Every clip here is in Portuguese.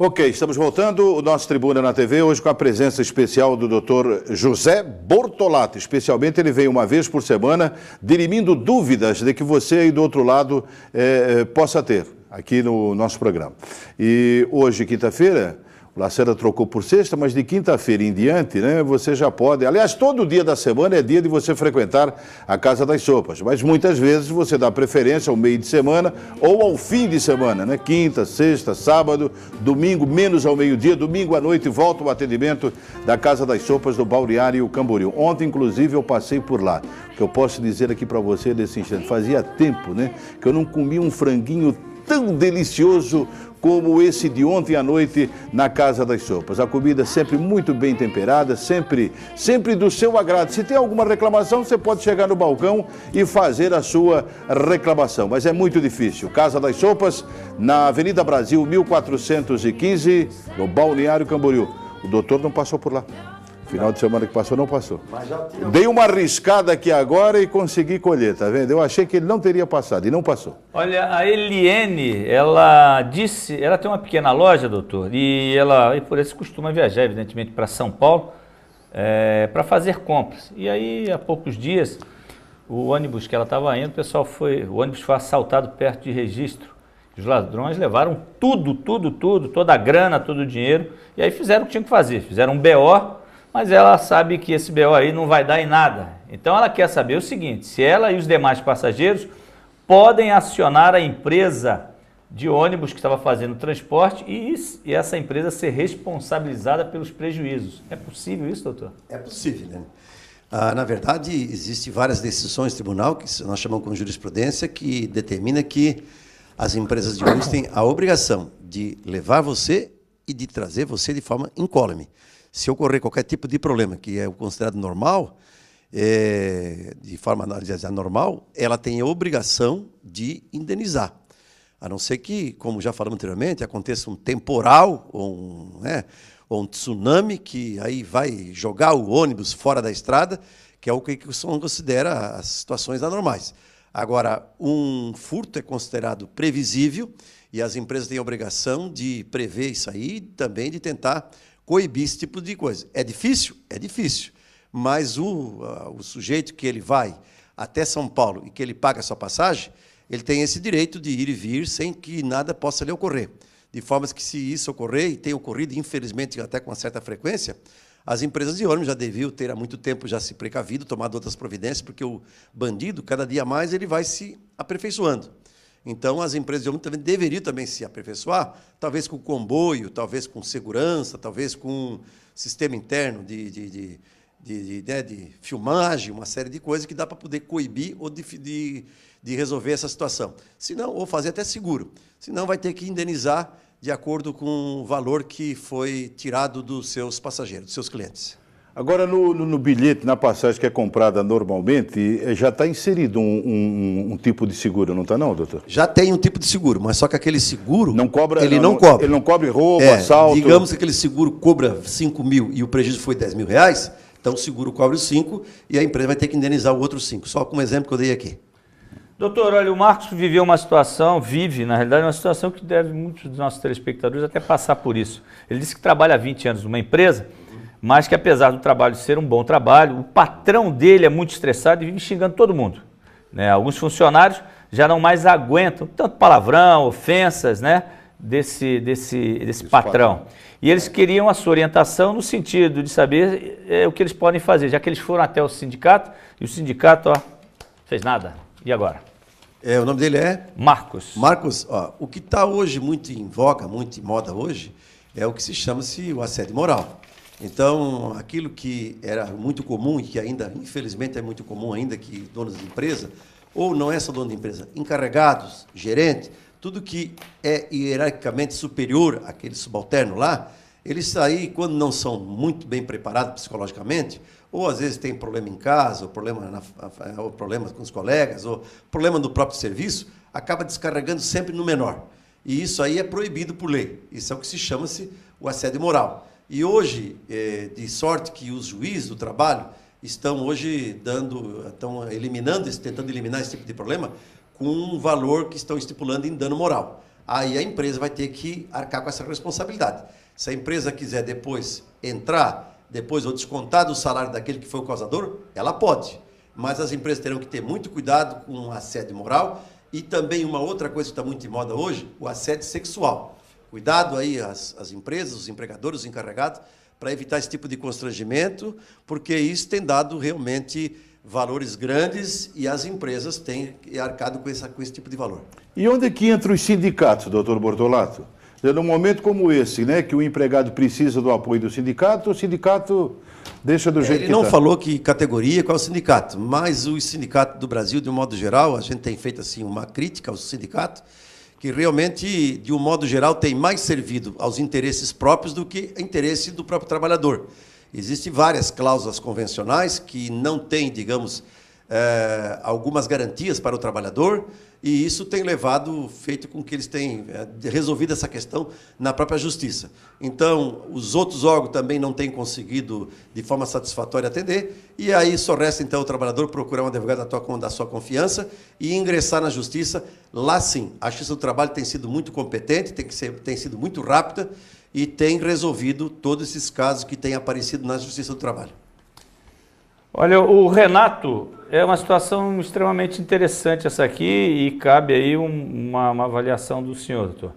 Ok, estamos voltando. O nosso Tribuna na TV, hoje com a presença especial do Dr. José Bortolatti. Especialmente, ele vem uma vez por semana, dirimindo dúvidas de que você aí do outro lado possa ter aqui no nosso programa. E hoje, quinta-feira, o Lacerda trocou por sexta, mas de quinta-feira em diante, né, você já pode... Aliás, todo dia da semana é dia de você frequentar a Casa das Sopas, mas muitas vezes você dá preferência ao meio de semana ou ao fim de semana, né? Quinta, sexta, sábado, domingo, menos ao meio-dia, domingo à noite, volta o atendimento da Casa das Sopas do Balneário Camboriú. Ontem, inclusive, eu passei por lá. O que eu posso dizer aqui para você nesse instante, fazia tempo, né, que eu não comia um franguinho tão delicioso como esse de ontem à noite na Casa das Sopas. A comida sempre muito bem temperada, sempre do seu agrado. Se tem alguma reclamação, você pode chegar no balcão e fazer a sua reclamação, mas é muito difícil. Casa das Sopas, na Avenida Brasil, 1415, no Balneário Camboriú. O doutor não passou por lá. Final de semana que passou, não passou. Dei uma arriscada aqui agora e consegui colher, tá vendo? Eu achei que ele não teria passado e não passou. Olha, a Eliene, ela disse, ela tem uma pequena loja, doutor, e por isso costuma viajar, evidentemente, para São Paulo, para fazer compras. E aí, há poucos dias, o ônibus que ela estava indo, o ônibus foi assaltado perto de Registro. Os ladrões levaram tudo, toda a grana, todo o dinheiro, e aí fizeram o que tinham que fazer, fizeram um BO, mas ela sabe que esse BO aí não vai dar em nada. Então ela quer saber o seguinte, se ela e os demais passageiros podem acionar a empresa de ônibus que estava fazendo o transporte e essa empresa ser responsabilizada pelos prejuízos. É possível isso, doutor? É possível, né? Na verdade, existem várias decisões do tribunal, que nós chamamos como jurisprudência, que determina que as empresas de ônibus têm a obrigação de levar você e de trazer você de forma incólume. Se ocorrer qualquer tipo de problema que é considerado normal, de forma anormal, ela tem a obrigação de indenizar. A não ser que, como já falamos anteriormente, aconteça um temporal ou um tsunami que aí vai jogar o ônibus fora da estrada, que é o que são considera as situações anormais. Agora, um furto é considerado previsível e as empresas têm a obrigação de prever isso aí e também de tentar coibir esse tipo de coisa. É difícil? É difícil. Mas o sujeito que ele vai até São Paulo e que ele paga a sua passagem, ele tem esse direito de ir e vir sem que nada possa lhe ocorrer. De forma que, se isso ocorrer, e tem ocorrido, infelizmente, até com uma certa frequência, as empresas de ônibus já deviam ter há muito tempo já se precavido, tomado outras providências, porque o bandido, cada dia mais, ele vai se aperfeiçoando. Então, as empresas de ônibus também deveriam também se aperfeiçoar, talvez com comboio, talvez com segurança, talvez com sistema interno de filmagem, uma série de coisas que dá para poder coibir ou de resolver essa situação. Senão, ou fazer até seguro. Senão, vai ter que indenizar de acordo com o valor que foi tirado dos seus passageiros, dos seus clientes. Agora, no bilhete, na passagem que é comprada normalmente, já está inserido um tipo de seguro, não está não, doutor? Já tem um tipo de seguro, mas só que aquele seguro, não cobra, ele não cobra. Ele não cobre roubo, assalto. Digamos que aquele seguro cobra 5 mil e o prejuízo foi 10 mil reais, então o seguro cobre os 5 e a empresa vai ter que indenizar o outro 5, só como exemplo que eu dei aqui. Doutor, olha, o Marcos vive, na realidade, uma situação que deve muitos dos nossos telespectadores até passar por isso. Ele disse que trabalha há 20 anos numa empresa, mas que, apesar do trabalho ser um bom trabalho, o patrão dele é muito estressado e vive xingando todo mundo, né? Alguns funcionários já não mais aguentam tanto palavrão, ofensas, né, desse patrão. E eles queriam a sua orientação no sentido de saber o que eles podem fazer, já que eles foram até o sindicato e o sindicato fez nada. E agora? O nome dele é? Marcos. Marcos, o que está hoje muito em voga, muito em moda hoje, é o que se chama-se o assédio moral. Então, aquilo que era muito comum e que ainda, infelizmente, é muito comum ainda, que donos de empresa, ou não é só dono de empresa, encarregados, gerente, tudo que é hierarquicamente superior àquele subalterno lá, eles aí, quando não são muito bem preparados psicologicamente, ou às vezes tem problema em casa, ou problema com os colegas, ou problema no próprio serviço, acaba descarregando sempre no menor. E isso aí é proibido por lei. Isso é o que se chama-se o assédio moral. E hoje, de sorte que os juízes do trabalho estão hoje tentando eliminar esse tipo de problema com um valor que estão estipulando em dano moral. aí a empresa vai ter que arcar com essa responsabilidade. Se a empresa quiser depois entrar, depois ou descontar do salário daquele que foi o causador, ela pode. Mas as empresas terão que ter muito cuidado com o assédio moral e também uma outra coisa que está muito em moda hoje, o assédio sexual. Cuidado aí as empresas, os empregadores, os encarregados, para evitar esse tipo de constrangimento, porque isso tem dado realmente valores grandes e as empresas têm arcado com esse tipo de valor. E onde é que entram os sindicatos, doutor Bortolato? Num momento como esse, né, que o empregado precisa do apoio do sindicato, o sindicato deixa do jeito que está. Ele não falou que categoria, qual é o sindicato, mas os sindicatos do Brasil, de um modo geral, a gente tem feito assim uma crítica aos sindicatos, que realmente, de um modo geral, tem mais servido aos interesses próprios do que interesse do próprio trabalhador. Existem várias cláusulas convencionais que não têm, digamos, algumas garantias para o trabalhador, e isso tem feito com que eles tenham resolvido essa questão na própria justiça. Então, os outros órgãos também não têm conseguido, de forma satisfatória, atender, e aí só resta, então, o trabalhador procurar um advogado da sua confiança e ingressar na justiça. Lá, sim, a Justiça do Trabalho tem sido muito competente, tem sido muito rápida e tem resolvido todos esses casos que têm aparecido na Justiça do Trabalho. Olha, o Renato, é uma situação extremamente interessante essa aqui e cabe aí uma avaliação do senhor, doutor.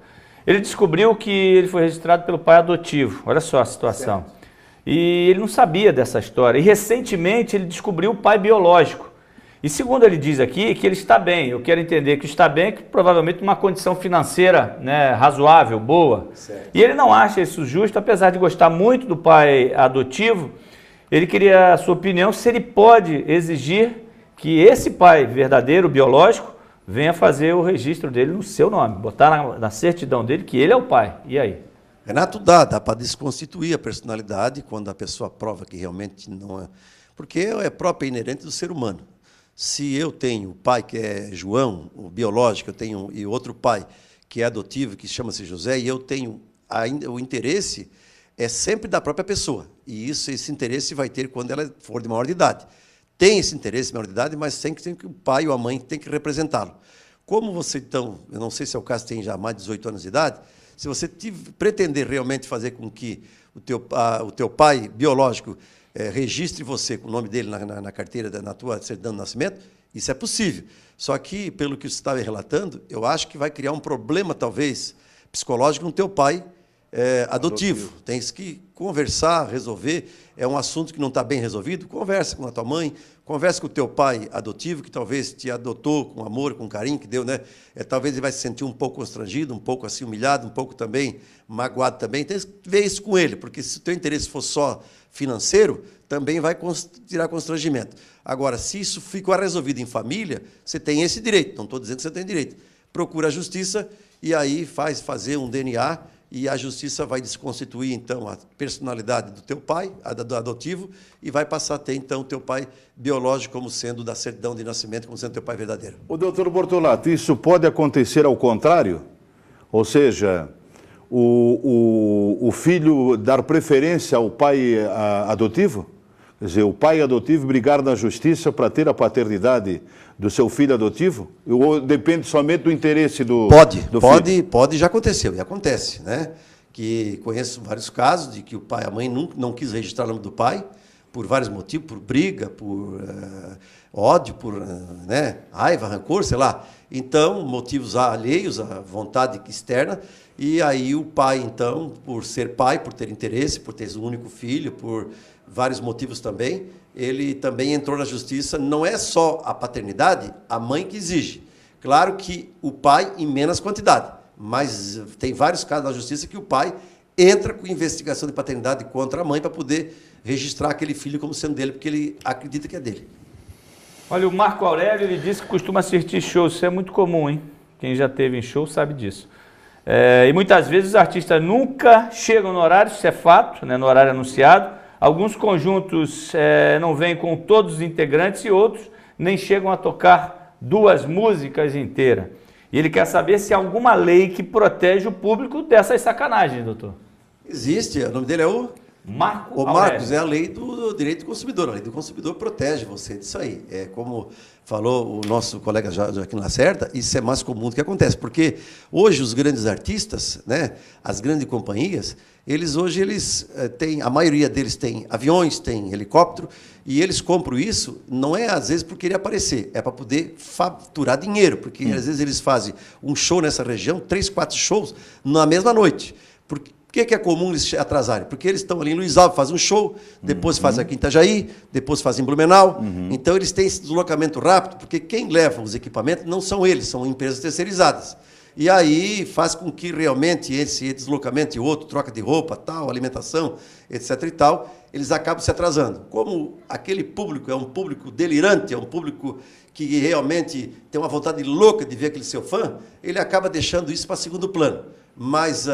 Ele descobriu que ele foi registrado pelo pai adotivo, olha só a situação. Certo. E ele não sabia dessa história. E recentemente ele descobriu o pai biológico. E segundo ele diz aqui, que ele está bem. Eu quero entender que está bem, que provavelmente uma condição financeira, né, razoável, boa. Certo. E ele não acha isso justo, apesar de gostar muito do pai adotivo. Ele queria a sua opinião se ele pode exigir que esse pai verdadeiro, biológico, venha fazer o registro dele no seu nome, botar na certidão dele que ele é o pai. E aí? Renato, dá para desconstituir a personalidade quando a pessoa prova que realmente não é. Porque é própria e inerente do ser humano. Se eu tenho o pai que é João, o biológico, eu tenho e outro pai que é adotivo, que chama-se José, e eu tenho ainda o interesse é sempre da própria pessoa. E esse interesse vai ter quando ela for de maior de idade. Tem esse interesse de maior de idade, mas tem que o pai ou a mãe tem que representá-lo. Como você, então, eu não sei se é o caso, tem já mais de 18 anos de idade, se você pretender realmente fazer com que o teu pai biológico registre você com o nome dele na carteira, na tua certidão de nascimento, isso é possível. Só que, pelo que você estava relatando, eu acho que vai criar um problema, talvez, psicológico no teu pai adotivo. Tens que conversar, resolver. É um assunto que não está bem resolvido, conversa com a tua mãe, conversa com o teu pai adotivo, que talvez te adotou com amor, com carinho, que deu, né? Talvez ele vai se sentir um pouco constrangido, um pouco assim humilhado, um pouco também magoado também. Tens que ver isso com ele, porque se o teu interesse for só financeiro, também vai tirar constrangimento. Agora, se isso ficou resolvido em família, você tem esse direito. Não estou dizendo que você tem direito. Procura a justiça e aí fazer um DNA e a justiça vai desconstituir, então, a personalidade do teu pai, do adotivo, e vai passar a ter, então, o teu pai biológico como sendo da certidão de nascimento, como sendo teu pai verdadeiro. O doutor Bortolato, isso pode acontecer ao contrário? Ou seja, o filho dar preferência ao pai adotivo? Quer dizer, o pai adotivo brigar na justiça para ter a paternidade do seu filho adotivo? Ou depende somente do interesse do filho? Pode, já aconteceu, e acontece, né? Que conheço vários casos de que o pai e a mãe não quis registrar o nome do pai, por vários motivos, por briga, por ódio, por raiva, rancor, sei lá. Então, motivos alheios à vontade externa, e aí o pai, então, por ser pai, por ter interesse, por ter um único filho, por vários motivos também, ele também entrou na justiça. Não é só a paternidade, a mãe que exige. Claro que o pai em menos quantidade, mas tem vários casos na justiça que o pai entra com investigação de paternidade contra a mãe para poder registrar aquele filho como sendo dele, porque ele acredita que é dele. Olha, o Marco Aurélio, ele disse que costuma assistir shows, isso é muito comum, hein? Quem já teve em show sabe disso. E muitas vezes os artistas nunca chegam no horário, isso é fato, né, no horário anunciado. Alguns conjuntos não vêm com todos os integrantes e outros nem chegam a tocar 2 músicas inteiras. E ele quer saber se há alguma lei que protege o público dessas sacanagens, doutor. Existe, o nome dele é o... Marco Ô, Aurélio. Marcos, é a lei do direito do consumidor. A lei do consumidor protege você disso aí. É como falou o nosso colega Joaquim Lacerda, isso é mais comum do que acontece. Porque hoje os grandes artistas, né, as grandes companhias, eles têm, a maioria deles tem aviões, tem helicóptero, e eles compram isso, não é às vezes por querer aparecer, é para poder faturar dinheiro, porque às vezes eles fazem um show nessa região, 3, 4 shows na mesma noite. Por que é comum eles atrasarem? Porque eles estão ali em Luiz Alves, fazem um show, depois fazem aqui em Itajaí, depois fazem em Blumenau. Então eles têm esse deslocamento rápido, porque quem leva os equipamentos não são eles, são empresas terceirizadas. E aí faz com que realmente esse deslocamento e outro, troca de roupa, tal, alimentação, etc. e tal, eles acabam se atrasando. Como aquele público é um público delirante, é um público que realmente tem uma vontade louca de ver aquele seu fã, ele acaba deixando isso para segundo plano. Mas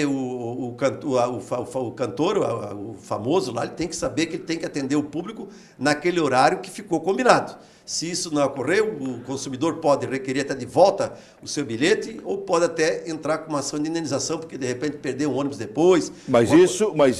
o cantor, o famoso lá, ele tem que saber que ele tem que atender o público naquele horário que ficou combinado. Se isso não ocorrer, o consumidor pode requerer até de volta o seu bilhete ou pode até entrar com uma ação de indenização, porque de repente perdeu um ônibus depois. Mas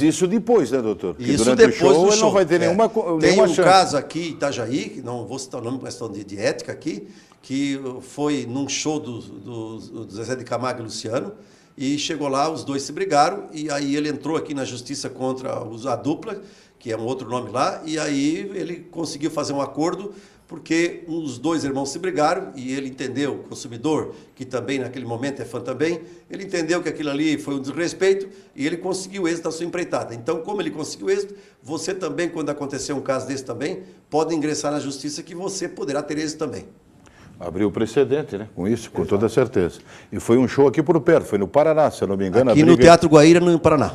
isso depois, né, doutor? Porque isso durante depois o show do ele não vai ter nenhuma Tem um chance. caso aqui em Itajaí, que não vou citar o nome por questão de ética aqui, que foi num show do Zezé de Camargo e Luciano, e chegou lá, os dois se brigaram, e aí ele entrou aqui na justiça contra a dupla, que é um outro nome lá, e aí ele conseguiu fazer um acordo, porque os dois irmãos se brigaram, e ele entendeu, o consumidor, que também naquele momento é fã também, ele entendeu que aquilo ali foi um desrespeito, e ele conseguiu êxito da sua empreitada. Então, como ele conseguiu êxito, você também, quando acontecer um caso desse também, pode ingressar na justiça, que você poderá ter êxito também. Abriu o precedente, né? Com isso, com toda certeza. E foi um show aqui por perto, foi no Paraná, se eu não me engano. Aqui no Teatro Guaíra, no Paraná.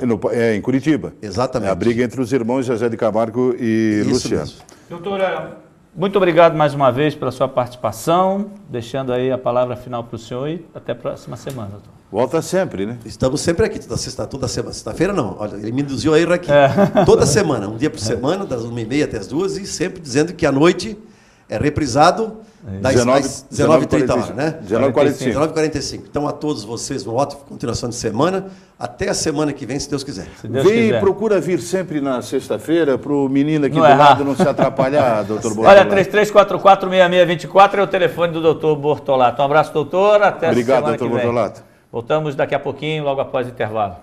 Em Curitiba. Exatamente. É a briga entre os irmãos Zezé de Camargo e Isso Luciano. mesmo. Doutora, muito obrigado mais uma vez pela sua participação, deixando aí a palavra final para o senhor e até a próxima semana, doutor. Volta sempre, né? Estamos sempre aqui, toda semana. Sexta-feira não, olha, ele me induziu a ir aqui. Toda semana, um dia por semana, das 1h30 até as 2, e sempre dizendo que à noite é reprisado das 19h30 horas, né? 19h45. 19h45. Então, a todos vocês, uma ótima continuação de semana. Até a semana que vem, se Deus quiser. Se Deus quiser. Procura vir sempre na sexta-feira para o menino aqui Não do errar. lado não se atrapalhar, doutor Bortolato. Olha, 33446624 é o telefone do doutor Bortolato. Um abraço, doutor. Até Obrigado, semana doutor que vem. Bortolato. Voltamos daqui a pouquinho, logo após o intervalo.